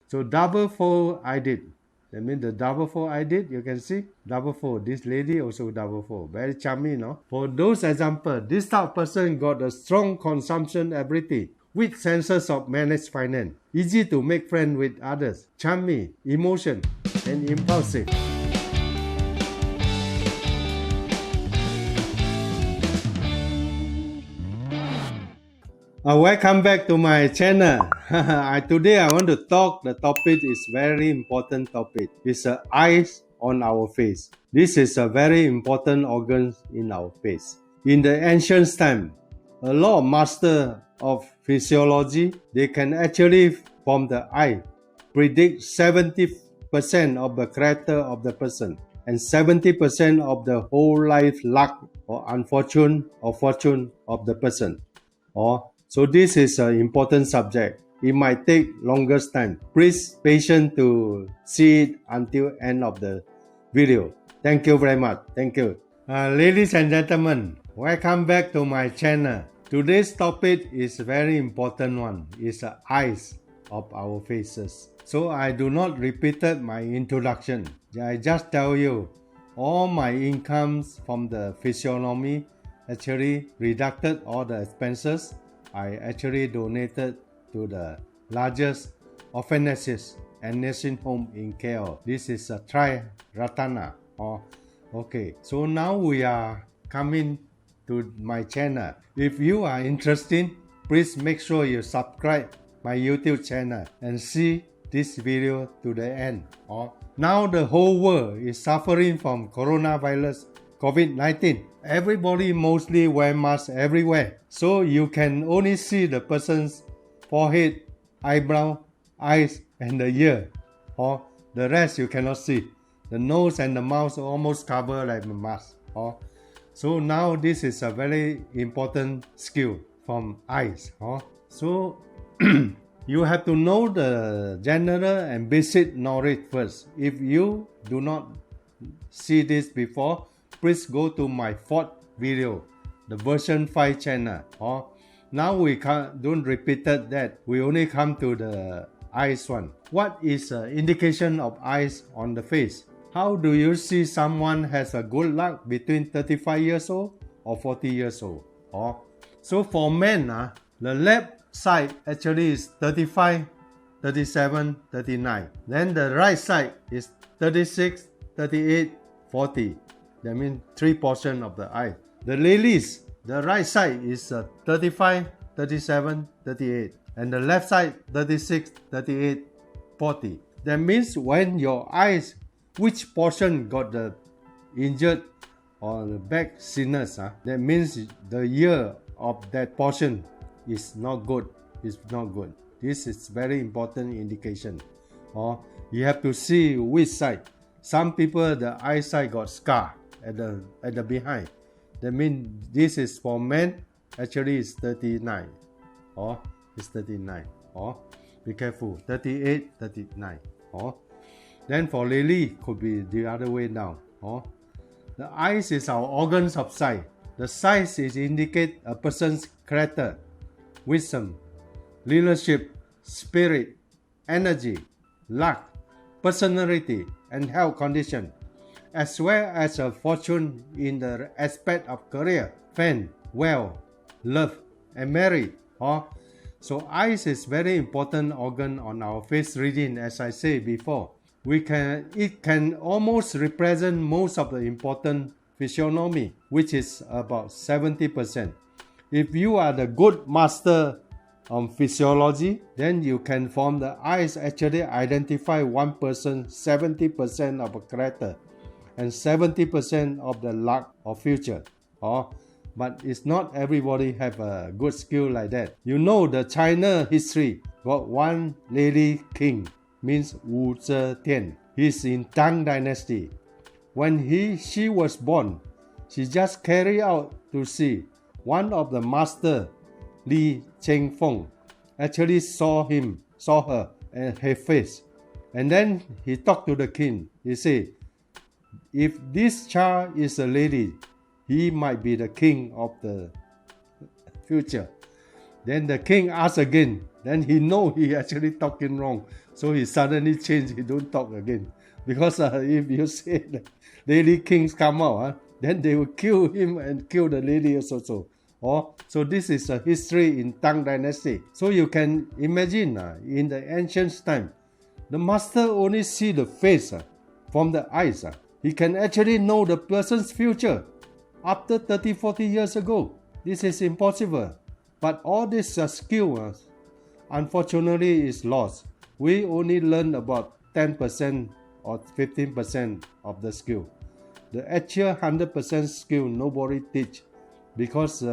So double fold eyelid. That means the double fold eyelid, you can see double fold. This lady also double fold. Very charming, no? For those example, this type of person got a strong consumption ability, with senses of managed finance, easy to make friends with others, charming, emotion, and impulsive. Welcome back to my channel. Today I want to talk. The topic is very important topic. It's the eyes on our face. This is a very important organ in our face. In the ancient time, a lot of master of physiology, they can actually from the eye predict 70% of the character of the person and 70% of the whole life luck or unfortune or fortune of the person. So this is an important subject. It might take longest time. Please patient to see it until end of the video. Thank you very much. Thank you. Ladies and gentlemen, welcome back to my channel. Today's topic is very important one. It's the eyes of our faces. So I do not repeat my introduction. I just tell you all my incomes from the physiognomy actually deducted all the expenses. I actually donated to the largest orphanages and nursing home in KL. This is a Tri Ratana. Okay, so now we are coming to my channel. If you are interested, please make sure you subscribe my YouTube channel and see this video to the end. Now the whole world is suffering from coronavirus COVID-19. Everybody mostly wear masks everywhere, so you can only see the person's forehead, eyebrow, eyes, and the ear. The rest you cannot see. The nose and the mouth almost cover like a mask. So now this is a very important skill from eyes. So you have to know the general and basic knowledge first. If you do not see this before, please go to my fourth video, the version 5 channel. Now we don't repeat that. We only come to the eyes one. What is an indication of eyes on the face? How do you see someone has a good luck between 35 years old or 40 years old? So for men, the left side actually is 35, 37, 39. Then the right side is 36, 38, 40. That means 3 portions of the eye. The ladies, the right side is 35, 37, 38. And the left side 36, 38, 40. That means when your eyes, which portion got the injured or the back sickness, that means the ear of that portion is not good. It's not good. This is very important indication. You have to see which side. Some people the eyesight got scar at the behind. That means this is for men. Actually, it's 39. It's 39. Be careful. 38, 39. Then for lady, could be the other way down. The eyes is our organs of sight. The size is indicate a person's character, wisdom, leadership, spirit, energy, luck, personality, and health condition, as well as a fortune in the aspect of career, fame, wealth, love, and marriage. So eyes is very important organ on our face reading. As I said before, it can almost represent most of the important physiognomy, which is about 70%. If you are the good master on physiology, then you can from the eyes actually identify one person 70% of a character and 70% of the luck or future. But it's not everybody have a good skill like that. You know the China history got one lady king, means Wu Zetian. He's in Chang dynasty. When she was born, she just carried out to see one of the master, Li Chengfeng, actually saw her and her face. And then he talked to the king. He said, if this child is a lady, he might be the king of the future. Then the king asked again, Then he know he actually talking wrong. So he suddenly change, he don't talk again. Because if you say that lady kings come out, then they will kill him and kill the lady also. So this is a history in Tang Dynasty. So you can imagine in the ancient time, the master only see the face from the eyes. He can actually know the person's future after 30-40 years ago. This is impossible. But all this skill, unfortunately, is lost. We only learn about 10% or 15% of the skill. The actual 100% skill nobody teach, because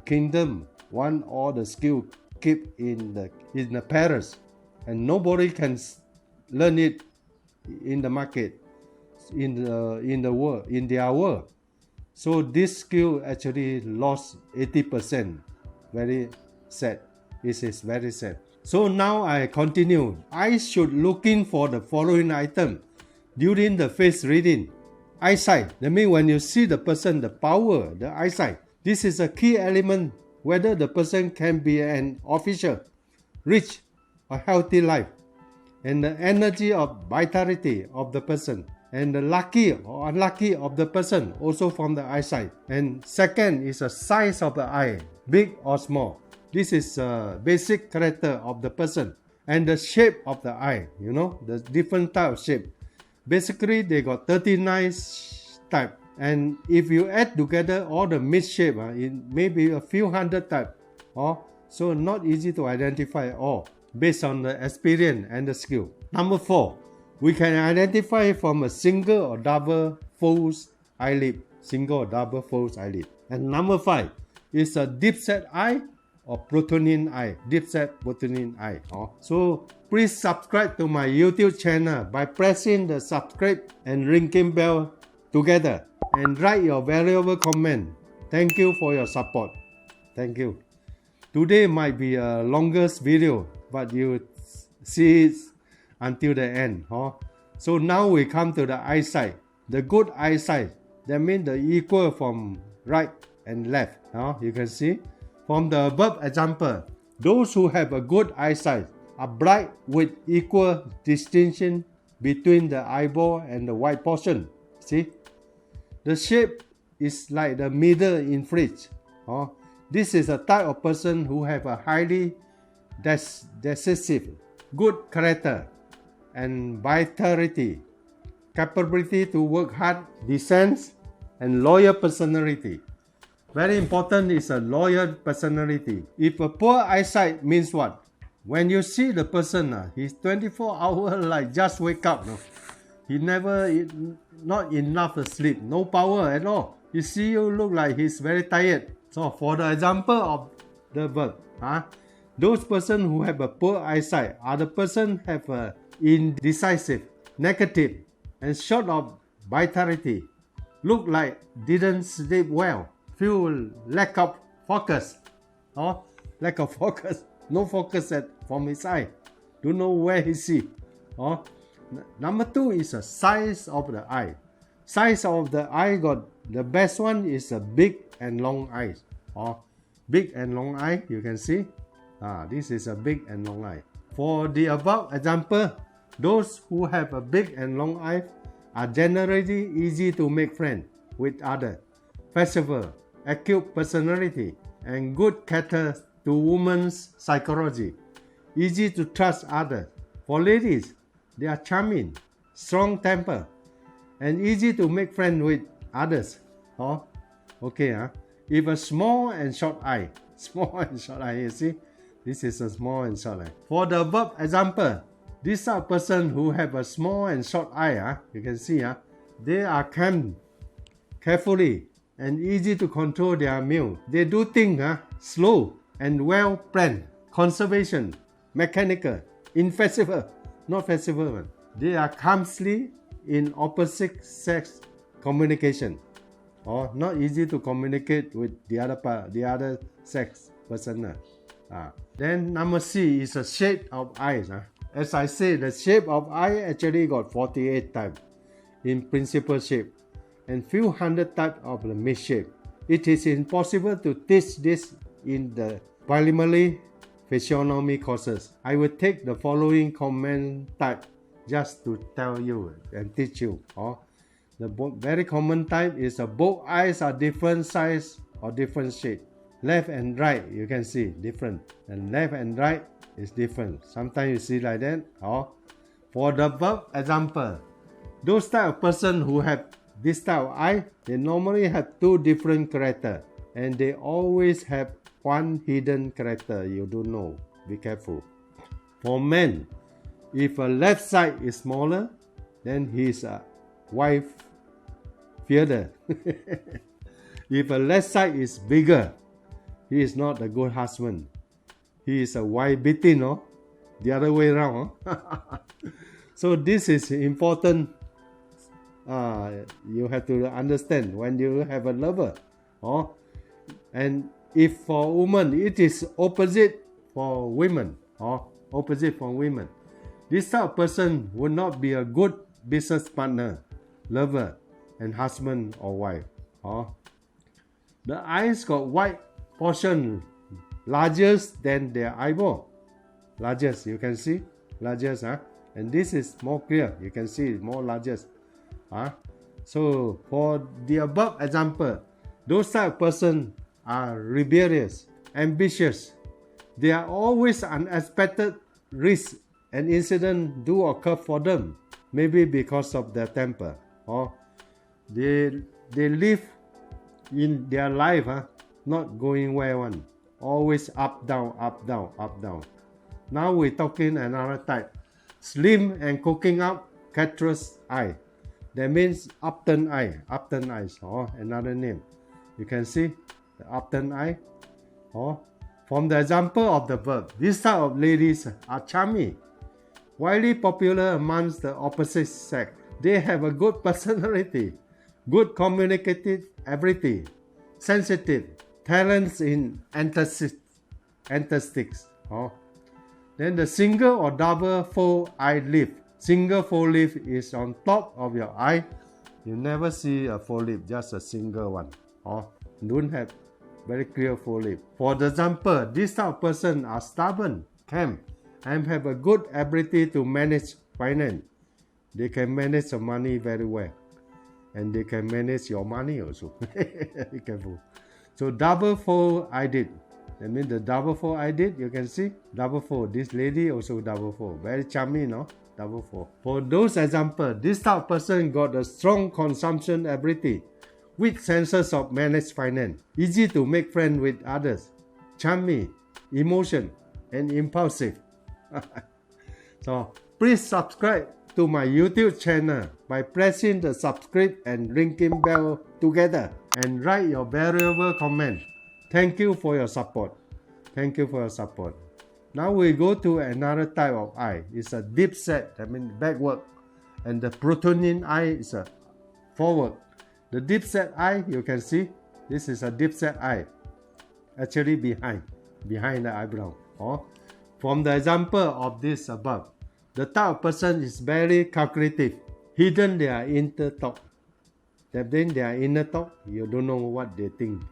kingdom want all the skill keep in the palace, and nobody can learn it in the market, in the world, in their world. So this skill actually lost 80%. Very sad. This is very sad. So now I continue. I should looking for the following item during the face reading. Eyesight. That means when you see the person, the power, the eyesight. This is a key element whether the person can be an official, rich, or healthy life. And the energy of vitality of the person. And the lucky or unlucky of the person also from the eyesight. And second is the size of the eye, big or small. This is a basic character of the person. And the shape of the eye, the different type of shape. Basically, they got 39 type. And if you add together all the mid-shape, it may be a few hundred type. So not easy to identify all based on the experience and the skill. Number 4, we can identify from a single or double false eyelid. Single or double false eyelid. And number 5 is a deep set eye or protruding eye. Deep set protruding eye. So please subscribe to my YouTube channel by pressing the subscribe and ringing bell together. And write your valuable comment. Thank you for your support. Thank you. Today might be a longest video, but you see it until the end. So now we come to the eyesight. The good eyesight, that means the equal from right and left. You can see from the above example, those who have a good eyesight are bright with equal distinction between the eyeball and the white portion. See, the shape is like the middle in fridge. This is a type of person who have a highly decisive, good character and vitality, capability to work hard, decent and loyal personality. Very important is a loyal personality. If a poor eyesight means what? When you see the person, he's 24 hours like just wake up. He never, not enough sleep, no power at all. You see you look like he's very tired. So for the example of the verb, those person who have a poor eyesight are the person have a indecisive, negative, and short of vitality. Look like didn't sleep well. Feel lack of focus. Lack of focus. No focus from his eye. Don't know where he see. Number 2 is the size of the eye. Size of the eye got the best one is a big and long eyes. Big and long eye, you can see. This is a big and long eye. For the above example, those who have a big and long eye are generally easy to make friends with others. Flexible, acute personality, and good cater to women's psychology. Easy to trust others. For ladies, they are charming, strong temper, and easy to make friends with others. If a small and short eye, you see, this is a small and short eye. For the above example, these are person who have a small and short eye. You can see, they are calm, carefully, and easy to control their meal. They do things slow and well planned. Conservation, mechanical, inflexible, not flexible. They are calmly in opposite sex communication. Not easy to communicate with the other sex person. Then number C is the shape of eyes. As I say, the shape of eye actually got 48 types in principal shape and few hundred types of the mid shape. It is impossible to teach this in the preliminary physiognomy courses. I will take the following comment type just to tell you and teach you. The very common type is both eyes are different size or different shape. Left and right, you can see different, and left and right is different. Sometimes you see like that. For the above example, those type of person who have this type of eye, they normally have two different character, and they always have one hidden character you don't know. Be careful. For men, if a left side is smaller, then he's a wife fearer. If a left side is bigger, he is not a good husband. He is a wife beating, the other way around. So this is important. You have to understand when you have a lover. And if for women, it is opposite for women. Opposite for women. This type of person would not be a good business partner, lover, and husband or wife. The eyes got white portion largest than their eyeball. Largest, you can see, largest, and this is more clear. You can see more largest. So for the above example, those type of person are rebellious, ambitious. They are always unexpected risks and incident do occur for them. Maybe because of their temper, or they live in their life not going well one. Always up down, up down, up down. Now we're talking another type. Slim and cooking up catrous eye. That means upturned eye. Upturned eyes. Another name. You can see the upturned eye. From the example of the verb, this type of ladies are charming, widely popular amongst the opposite sex. They have a good personality, good communicative ability, sensitive, talents in aesthetics. Then the single or double fold eyelid. Single fold lid is on top of your eye. You never see a fold lid, just a single one. Don't have very clear fold lid. For the example, this type of person are stubborn, calm, and have a good ability to manage finance. They can manage the money very well, and they can manage your money also. Be careful. So double fold eyelid. That means the double fold eyelid, you can see double fold. This lady also double fold. Very charming, no? Double fold. For those examples, this type of person got a strong consumption ability, weak senses of managed finance, easy to make friends with others, charming, emotion, and impulsive. So please subscribe to my YouTube channel by pressing the subscribe and ringing bell together, and write your valuable comment. Thank you for your support. Thank you for your support. Now we go to another type of eye. It's a deep set, that means backward, and the protruding eye is a forward. The deep set eye, you can see, this is a deep set eye, actually behind the eyebrow. From the example of this above, the type of person is very calculative, hidden their inner thought. That means their inner thought, you don't know what they think.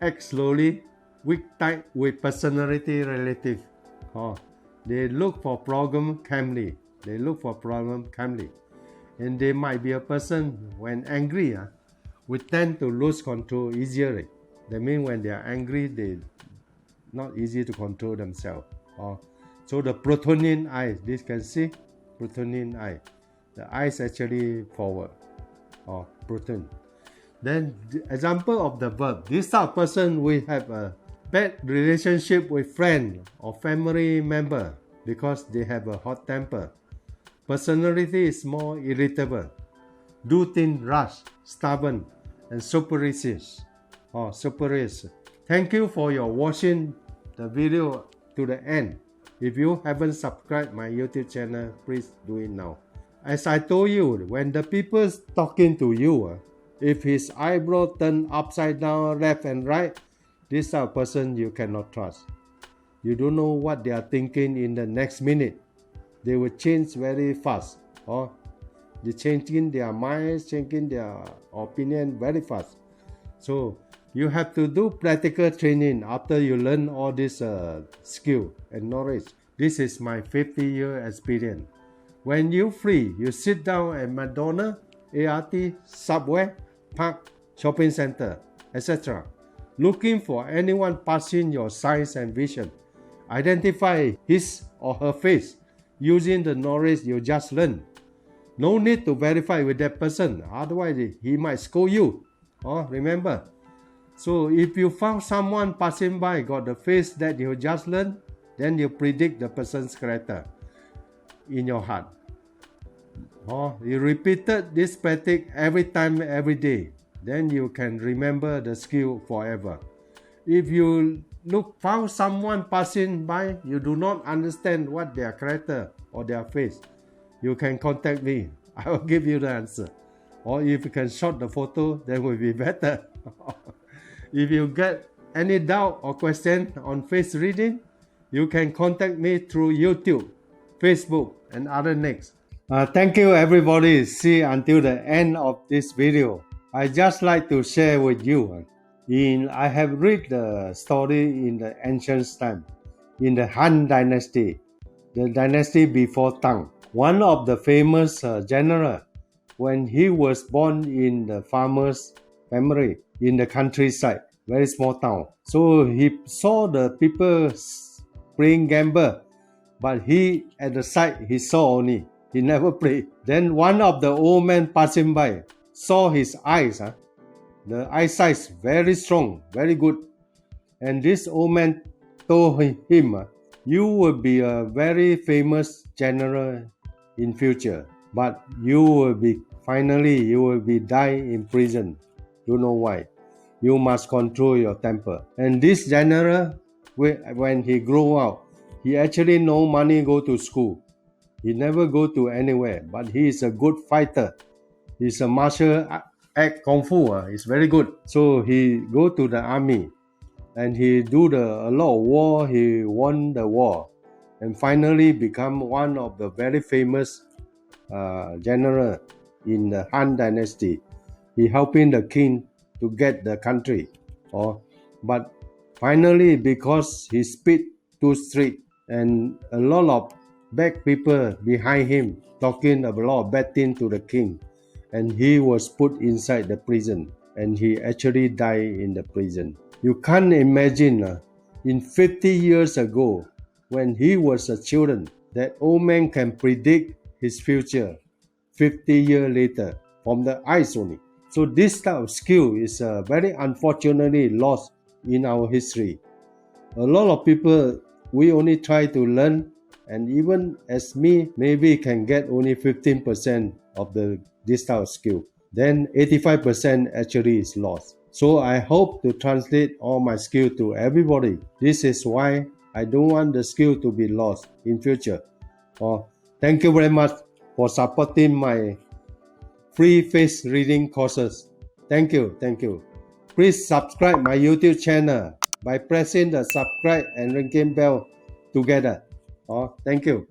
Act slowly, weak type with personality relative. They look for problem calmly. And they might be a person when angry, we tend to lose control easily. That means when they are angry, they not easy to control themselves. So the protruding eye, this can see protruding eye. The eyes actually forward or protrude. Then the example of the verb. This type of person will have a bad relationship with friend or family member because they have a hot temper. Personality is more irritable, do things rush, stubborn, and superstitious. Thank you for your watching the video to the end. If you haven't subscribed my YouTube channel, please do it now. As I told you, when the people talking to you, if his eyebrow turn upside down, left and right, this type of person you cannot trust. You don't know what they are thinking in the next minute. They will change very fast. They changing their minds, changing their opinion very fast. So You have to do practical training after you learn all this skill and knowledge. This is my 50-year experience. When you free, you sit down at McDonald's, ART, Subway, Park, Shopping Center, etc. Looking for anyone passing your size and vision. Identify his or her face using the knowledge you just learned. No need to verify with that person, otherwise he might scold you. Remember. So if you found someone passing by got the face that you just learned, then you predict the person's character in your heart. You repeated this practice every time, every day, then you can remember the skill forever. If you found someone passing by, you do not understand what their character or their face, you can contact me. I will give you the answer. Or if you can shot the photo, then will be better. If you get any doubt or question on face reading, you can contact me through YouTube, Facebook, and other next. Thank you everybody. See until the end of this video. I just like to share with you. I have read the story in the ancient time, in the Han Dynasty, the dynasty before Tang. One of the famous general, when he was born in the farmer's family in the countryside, very small town. So he saw the people playing gamble, but he at the side he saw only. He never played. Then one of the old men passing by saw his eyes. The eyesight is very strong, very good. And this old man told him, you will be a very famous general in future, but you will be die in prison. You know why? You must control your temper. And this general, when he grew up, he actually no money go to school. He never go to anywhere, but he is a good fighter. He's a martial art kung fu. He's very good. So he go to the army, and he do a lot of war. He won the war, and finally become one of the very famous general in the Han Dynasty. He helping the king to get the country. But finally, because he speak too straight, and a lot of bad people behind him talking a lot of bad things to the king, and he was put inside the prison, and he actually died in the prison. You can't imagine in 50 years ago, when he was a children, that old man can predict his future 50 years later from the eyes only. So this type of skill is very unfortunately lost in our history. A lot of people, we only try to learn, and even as me, maybe can get only 15% of this type of skill. Then 85% actually is lost. So I hope to translate all my skill to everybody. This is why I don't want the skill to be lost in future. Thank you very much for supporting my free face reading courses. Thank you. Please subscribe my YouTube channel by pressing the subscribe and ringing bell together. Thank you.